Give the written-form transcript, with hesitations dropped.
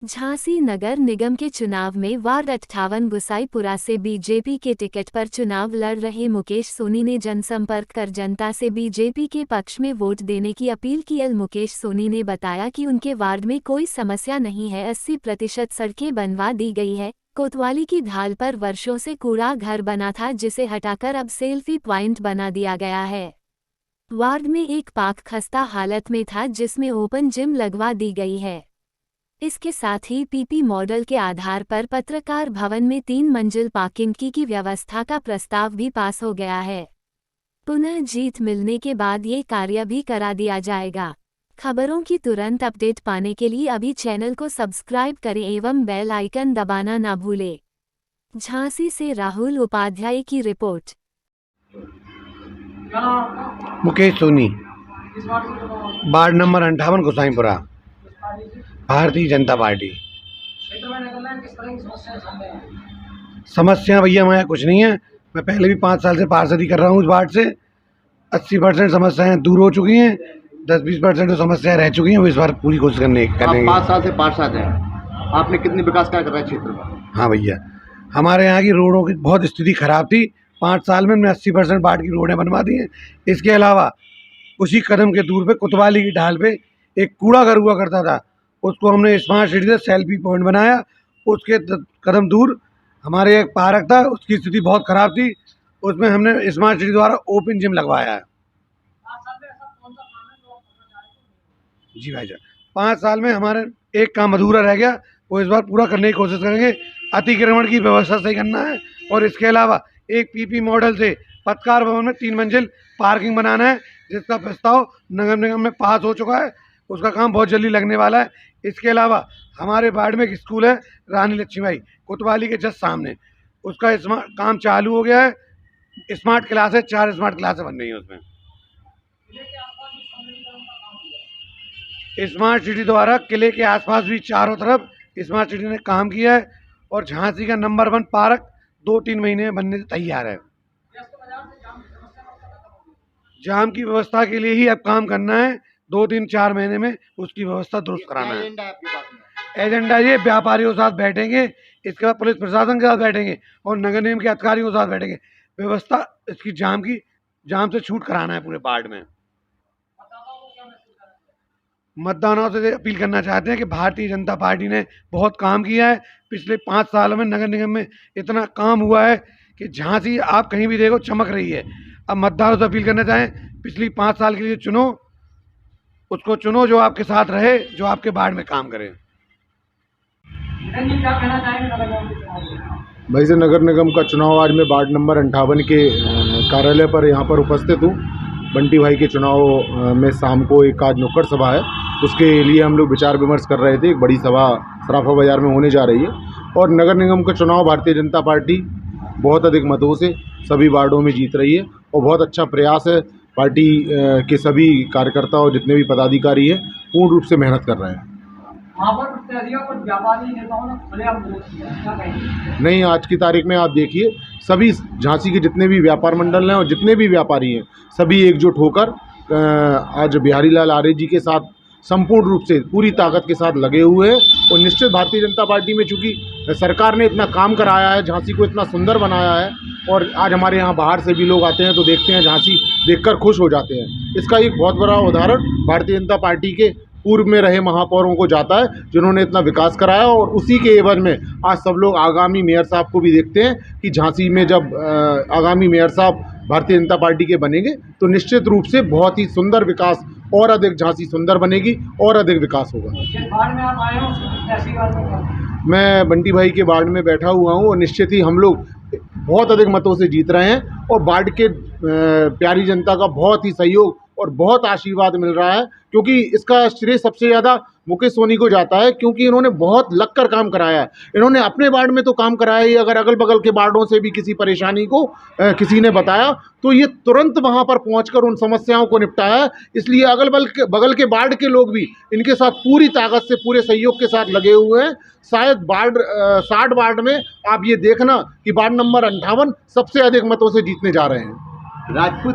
झांसी नगर निगम के चुनाव में वार्ड 58 गुसाईपुरा से बीजेपी के टिकट पर चुनाव लड़ रहे मुकेश सोनी ने जनसंपर्क कर जनता से बीजेपी के पक्ष में वोट देने की अपील की। मुकेश सोनी ने बताया कि उनके वार्ड में कोई समस्या नहीं है, 80% सड़कें बनवा दी गई है। कोतवाली की ढाल पर वर्षों से कूड़ा घर बना था, जिसे हटाकर अब सेल्फी प्वाइंट बना दिया गया है। वार्ड में एक पार्क खस्ता हालत में था, जिसमें ओपन जिम लगवा दी गई है। इसके साथ ही पीपी मॉडल के आधार पर पत्रकार भवन में 3 मंजिल पार्किंग की व्यवस्था का प्रस्ताव भी पास हो गया है। पुनः जीत मिलने के बाद ये कार्य भी करा दिया जाएगा। खबरों की तुरंत अपडेट पाने के लिए अभी चैनल को सब्सक्राइब करें एवं बेल आइकन दबाना ना भूलें। झांसी से राहुल उपाध्याय की report. Mukesh Soni, ward number 58 Gosaipura, Bharatiya Janata party. समस्या भैया हमारे कुछ नहीं है। मैं पहले भी 5 साल से पार्षदी कर रहा हूँ। इस वार्ड से 80% समस्याएं दूर हो चुकी हैं, 10-20% तो समस्याएं रह चुकी हैं। वो इस बार पूरी कोशिश करने आप 5 साल से पार्षद हैं, आपने कितनी विकास कार्य कर रहा है क्षेत्र में? हाँ भैया, हमारे यहाँ की रोडों की बहुत स्थिति खराब थी। 5 साल में हमने 80% वार्ड की रोडें बनवा दी हैं। इसके अलावा उसी कदम के दूर पे कोतवाली की ढाल पे एक कूड़ा घर हुआ करता था, उसको हमने स्मार्ट सिटी से सेल्फी पॉइंट बनाया। उसके कदम दूर हमारे एक पार्क था, उसकी स्थिति बहुत ख़राब थी, उसमें हमने स्मार्ट सिटी द्वारा ओपन जिम लगवाया है। जी भाई साहब, 5 साल में हमारे एक काम अधूरा रह गया, वो इस बार पूरा करने की कोशिश करेंगे। अतिक्रमण की व्यवस्था सही करना है, और इसके अलावा एक पीपी मॉडल से पत्रकार भवन में 3 मंजिल पार्किंग बनाना है, जिसका प्रस्ताव नगर निगम में पास हो चुका है। उसका काम बहुत जल्दी लगने वाला है। इसके अलावा हमारे वार्ड में एक स्कूल है, रानी लक्ष्मीबाई, कोतवाली के जस्ट सामने, उसका काम चालू हो गया है। स्मार्ट क्लास है, 4 स्मार्ट क्लासें बन रही हैं उसमें। स्मार्ट सिटी द्वारा किले के आसपास भी चारों तरफ स्मार्ट सिटी ने काम किया है, और झांसी का नंबर 1 पार्क 2-3 महीने में बनने तैयार है। जाम की व्यवस्था के लिए ही अब काम करना है, 2-3-4 महीने में उसकी व्यवस्था दुरुस्त कराना है। एजेंडा ये व्यापारियों के साथ बैठेंगे, इसके बाद पुलिस प्रशासन के साथ बैठेंगे, और नगर निगम के अधिकारियों के साथ बैठेंगे। व्यवस्था इसकी जाम से छूट कराना है पूरे वार्ड में। मतदाताओं से अपील करना चाहते हैं कि भारतीय जनता पार्टी ने बहुत काम किया है। पिछले 5 सालों में नगर निगम में इतना काम हुआ है कि झांसी आप कहीं भी देखो चमक रही है। अब मतदाताओं से अपील करना चाहें, पिछली 5 साल के लिए चुनो, उसको चुनो जो आपके साथ रहे, जो आपके वार्ड में काम करे। भाई से नगर निगम का चुनाव आज मैं वार्ड नंबर 58 के कार्यालय पर यहाँ पर उपस्थित हूँ। बंटी भाई के चुनाव में शाम को एक आज नुक्कड़ सभा है, उसके लिए हम लोग विचार विमर्श कर रहे थे। एक बड़ी सभा सराफा बाज़ार में होने जा रही है, और नगर निगम का चुनाव भारतीय जनता पार्टी बहुत अधिक मतों से सभी वार्डों में जीत रही है, और बहुत अच्छा प्रयास है। पार्टी के सभी कार्यकर्ता और जितने भी पदाधिकारी हैं पूर्ण रूप से मेहनत कर रहे हैं। नहीं, आज की तारीख में आप देखिए, सभी झांसी के जितने भी व्यापार मंडल हैं और जितने भी व्यापारी हैं, सभी एकजुट होकर आज बिहारी लाल आर्य जी के साथ संपूर्ण रूप से पूरी ताकत के साथ लगे हुए हैं। और निश्चित भारतीय जनता पार्टी में चूँकि सरकार ने इतना काम कराया है, झांसी को इतना सुंदर बनाया है, और आज हमारे यहाँ बाहर से भी लोग आते हैं तो देखते हैं, झांसी देखकर खुश हो जाते हैं। इसका एक बहुत बड़ा उदाहरण भारतीय जनता पार्टी के पूर्व में रहे महापौरों को जाता है, जिन्होंने इतना विकास कराया। और उसी के एवज में आज सब लोग आगामी मेयर साहब को भी देखते हैं कि झांसी में जब आगामी मेयर साहब भारतीय जनता पार्टी के बनेंगे तो निश्चित रूप से बहुत ही सुंदर विकास, और अधिक झांसी सुंदर बनेगी, और अधिक विकास होगा। मैं बंटी भाई के वार्ड में बैठा हुआ हूँ, और निश्चित ही हम लोग बहुत अधिक मतों से जीत रहे हैं, और वार्ड के प्यारी जनता का बहुत ही सहयोग और बहुत आशीर्वाद मिल रहा है, क्योंकि इसका श्रेय सबसे ज़्यादा मुकेश सोनी को जाता है, क्योंकि इन्होंने बहुत लगकर काम कराया है। इन्होंने अपने वार्ड में तो काम कराया ही, अगर अगल बगल के वार्डों से भी किसी परेशानी को किसी ने बताया तो ये तुरंत वहां पर पहुंचकर उन समस्याओं को निपटाया है। इसलिए अगल बगल के वार्ड के लोग भी इनके साथ पूरी ताकत से, पूरे सहयोग के साथ लगे हुए हैं। शायद 60 वार्ड में आप ये देखना कि वार्ड नंबर 58 सबसे अधिक मतों से जीतने जा रहे हैं। राजपूत